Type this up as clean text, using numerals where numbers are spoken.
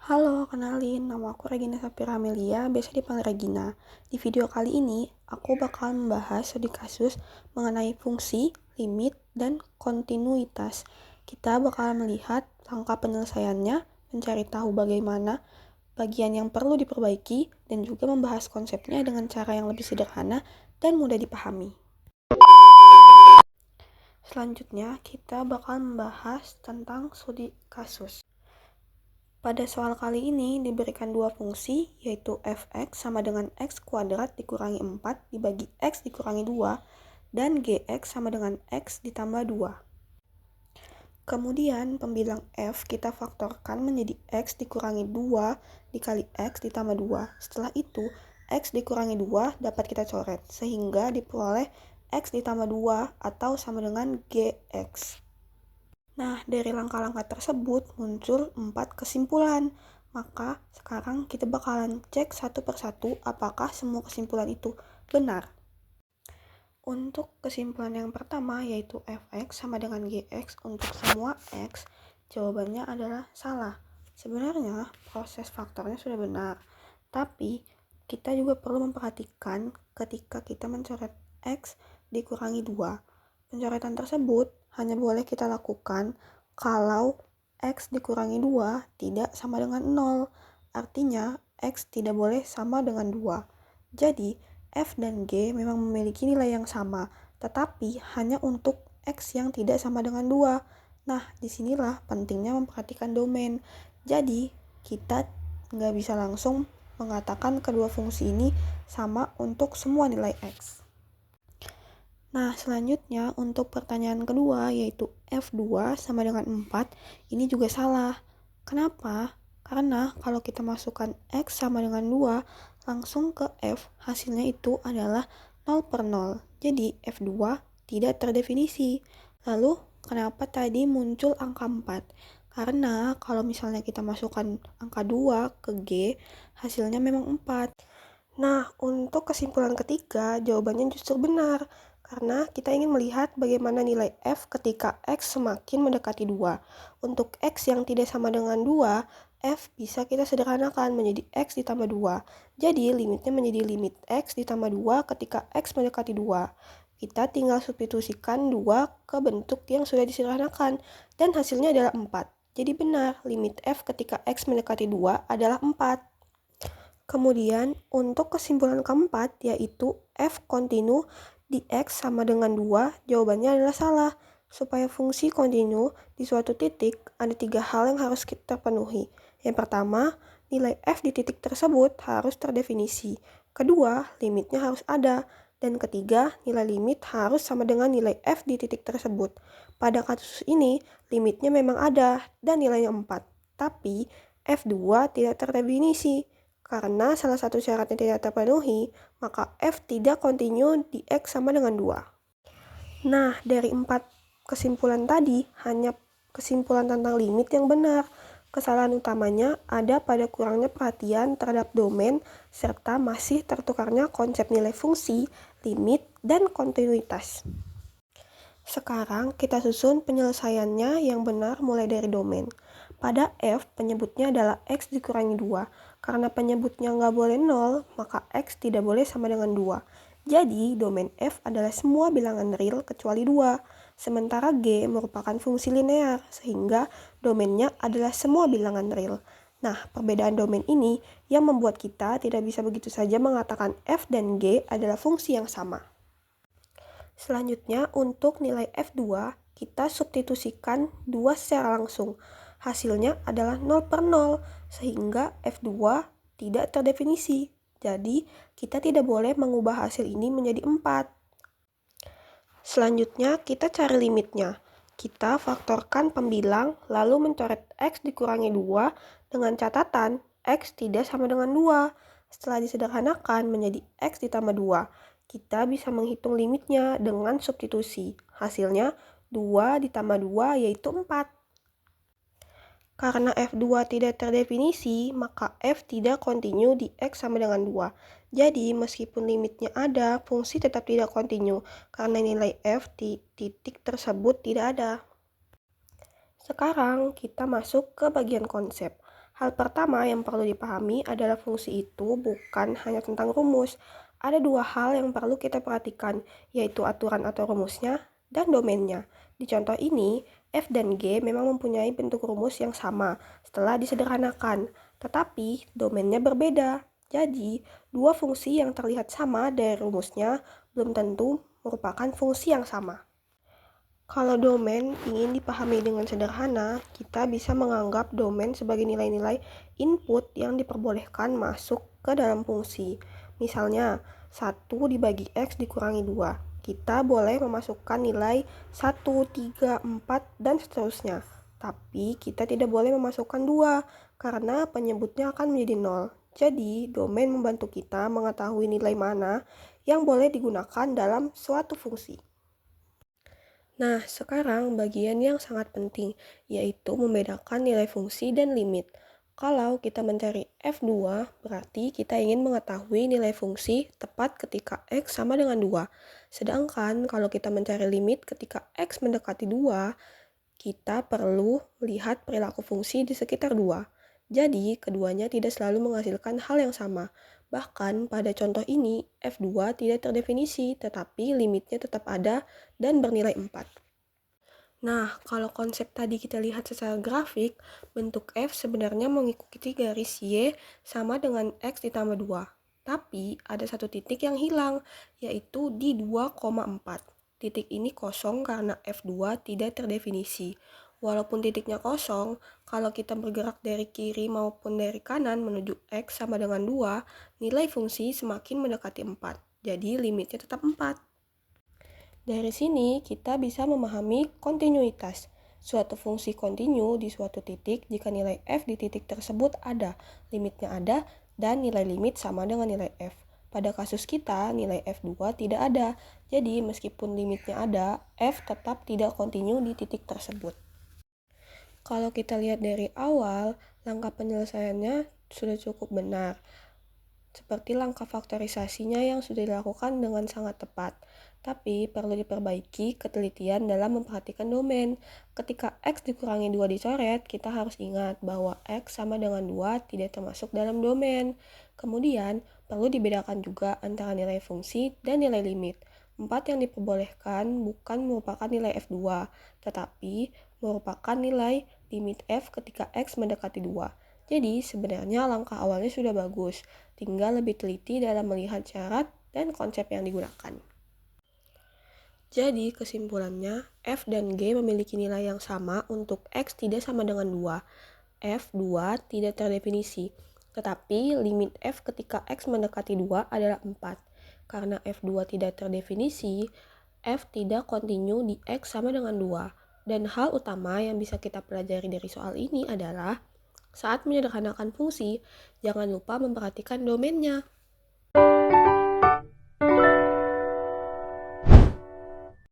Halo, kenalin, nama aku Regina Safira Amelia, biasa dipanggil Regina. Di video kali ini, aku bakal membahas studi kasus mengenai fungsi, limit, dan kontinuitas. Kita bakal melihat langkah penyelesaiannya, mencari tahu bagaimana bagian yang perlu diperbaiki, dan juga membahas konsepnya dengan cara yang lebih sederhana dan mudah dipahami. Selanjutnya, kita bakal membahas tentang studi kasus. Pada soal kali ini diberikan dua fungsi, yaitu fx sama dengan x kuadrat dikurangi 4 dibagi x dikurangi 2, dan gx sama dengan x ditambah 2. Kemudian pembilang f kita faktorkan menjadi x dikurangi 2 dikali x ditambah 2. Setelah itu, x dikurangi 2 dapat kita coret, sehingga diperoleh x ditambah 2 atau sama dengan gx. Nah, dari langkah-langkah tersebut muncul 4 kesimpulan. Maka sekarang kita bakalan cek satu persatu apakah semua kesimpulan itu benar. Untuk kesimpulan yang pertama yaitu fx sama dengan gx untuk semua x, jawabannya adalah salah. Sebenarnya proses faktornya sudah benar, tapi kita juga perlu memperhatikan ketika kita mencoret x dikurangi 2. Pencoretan tersebut hanya boleh kita lakukan kalau x dikurangi 2 tidak sama dengan 0. Artinya x tidak boleh sama dengan 2. Jadi f dan g memang memiliki nilai yang sama, tetapi hanya untuk x yang tidak sama dengan 2. Nah, disinilah pentingnya memperhatikan domain. Jadi, kita nggak bisa langsung mengatakan kedua fungsi ini sama untuk semua nilai x. Nah, selanjutnya untuk pertanyaan kedua yaitu F2 sama dengan 4, ini juga salah. Kenapa? Karena kalau kita masukkan X sama dengan 2, langsung ke F, hasilnya itu adalah 0/0. Jadi F2 tidak terdefinisi. Lalu, kenapa tadi muncul angka 4? Karena kalau misalnya kita masukkan angka 2 ke G, hasilnya memang 4. Nah, untuk kesimpulan ketiga, jawabannya justru benar. Karena kita ingin melihat bagaimana nilai f ketika x semakin mendekati 2. Untuk x yang tidak sama dengan 2, f bisa kita sederhanakan menjadi x ditambah 2. Jadi limitnya menjadi limit x ditambah 2 ketika x mendekati 2. Kita tinggal substitusikan 2 ke bentuk yang sudah disederhanakan, dan hasilnya adalah 4. Jadi benar, limit f ketika x mendekati 2 adalah 4. Kemudian untuk kesimpulan keempat yaitu f kontinu di x sama dengan 2, jawabannya adalah salah. Supaya fungsi kontinu di suatu titik, ada 3 hal yang harus kita penuhi. Yang pertama, nilai f di titik tersebut harus terdefinisi. Kedua, limitnya harus ada. Dan ketiga, nilai limit harus sama dengan nilai f di titik tersebut. Pada kasus ini, limitnya memang ada dan nilainya 4. Tapi, f2 tidak terdefinisi. Karena salah satu syaratnya tidak terpenuhi, maka f tidak kontinu di x sama dengan 2. Nah, dari 4 kesimpulan tadi, hanya kesimpulan tentang limit yang benar. Kesalahan utamanya ada pada kurangnya perhatian terhadap domain, serta masih tertukarnya konsep nilai fungsi, limit, dan kontinuitas. Sekarang kita susun penyelesaiannya yang benar mulai dari domain. Pada f, penyebutnya adalah x dikurangi 2. Karena penyebutnya nggak boleh 0, maka x tidak boleh sama dengan 2. Jadi, domain f adalah semua bilangan real kecuali 2. Sementara g merupakan fungsi linear, sehingga domainnya adalah semua bilangan real. Nah, perbedaan domain ini yang membuat kita tidak bisa begitu saja mengatakan f dan g adalah fungsi yang sama. Selanjutnya, untuk nilai f2, kita substitusikan 2 secara langsung. Hasilnya adalah 0/0, sehingga f2 tidak terdefinisi. Jadi, kita tidak boleh mengubah hasil ini menjadi 4. Selanjutnya, kita cari limitnya. Kita faktorkan pembilang, lalu mencoret x dikurangi 2 dengan catatan x tidak sama dengan 2. Setelah disederhanakan menjadi x ditambah 2, kita bisa menghitung limitnya dengan substitusi. Hasilnya 2 ditambah 2 yaitu 4. Karena f2 tidak terdefinisi, maka f tidak kontinu di x sama dengan 2. Jadi, meskipun limitnya ada, fungsi tetap tidak kontinu, karena nilai f di titik tersebut tidak ada. Sekarang, kita masuk ke bagian konsep. Hal pertama yang perlu dipahami adalah fungsi itu bukan hanya tentang rumus. Ada dua hal yang perlu kita perhatikan, yaitu aturan atau rumusnya dan domainnya. Di contoh ini, f dan g memang mempunyai bentuk rumus yang sama setelah disederhanakan, tetapi domainnya berbeda. Jadi, dua fungsi yang terlihat sama dari rumusnya belum tentu merupakan fungsi yang sama. Kalau domain ingin dipahami dengan sederhana, kita bisa menganggap domain sebagai nilai-nilai input yang diperbolehkan masuk ke dalam fungsi. Misalnya, 1 dibagi X dikurangi 2. Kita boleh memasukkan nilai 1, 3, 4, dan seterusnya. Tapi kita tidak boleh memasukkan 2, karena penyebutnya akan menjadi 0. Jadi, domain membantu kita mengetahui nilai mana yang boleh digunakan dalam suatu fungsi. Nah, sekarang bagian yang sangat penting, yaitu membedakan nilai fungsi dan limit. Kalau kita mencari F2, berarti kita ingin mengetahui nilai fungsi tepat ketika X sama dengan 2. Sedangkan kalau kita mencari limit ketika X mendekati 2, kita perlu melihat perilaku fungsi di sekitar 2. Jadi, keduanya tidak selalu menghasilkan hal yang sama. Bahkan pada contoh ini, F2 tidak terdefinisi, tetapi limitnya tetap ada dan bernilai 4. Nah, kalau konsep tadi kita lihat secara grafik, bentuk F sebenarnya mengikuti garis Y sama dengan X ditambah 2. Tapi ada satu titik yang hilang, yaitu di 2,4. Titik ini kosong karena F2 tidak terdefinisi. Walaupun titiknya kosong, kalau kita bergerak dari kiri maupun dari kanan menuju X sama dengan 2, nilai fungsi semakin mendekati 4. Jadi limitnya tetap 4. Dari sini kita bisa memahami kontinuitas. Suatu fungsi kontinu di suatu titik jika nilai f di titik tersebut ada, limitnya ada, dan nilai limit sama dengan nilai f. Pada kasus kita, nilai f2 tidak ada, jadi meskipun limitnya ada, f tetap tidak kontinu di titik tersebut. Kalau kita lihat dari awal, langkah penyelesaiannya sudah cukup benar. Seperti langkah faktorisasinya yang sudah dilakukan dengan sangat tepat. Tapi perlu diperbaiki ketelitian dalam memperhatikan domain. Ketika X dikurangi 2 dicoret, kita harus ingat bahwa X sama dengan 2 tidak termasuk dalam domain. Kemudian, perlu dibedakan juga antara nilai fungsi dan nilai limit. 4 yang diperbolehkan bukan merupakan nilai F2, tetapi merupakan nilai limit F ketika X mendekati 2. Jadi sebenarnya langkah awalnya sudah bagus, tinggal lebih teliti dalam melihat syarat dan konsep yang digunakan. Jadi kesimpulannya, F dan G memiliki nilai yang sama untuk X tidak sama dengan 2. F2 tidak terdefinisi, tetapi limit F ketika X mendekati 2 adalah 4. Karena F2 tidak terdefinisi, F tidak kontinu di X sama dengan 2. Dan hal utama yang bisa kita pelajari dari soal ini adalah saat menyederhanakan fungsi, jangan lupa memperhatikan domainnya.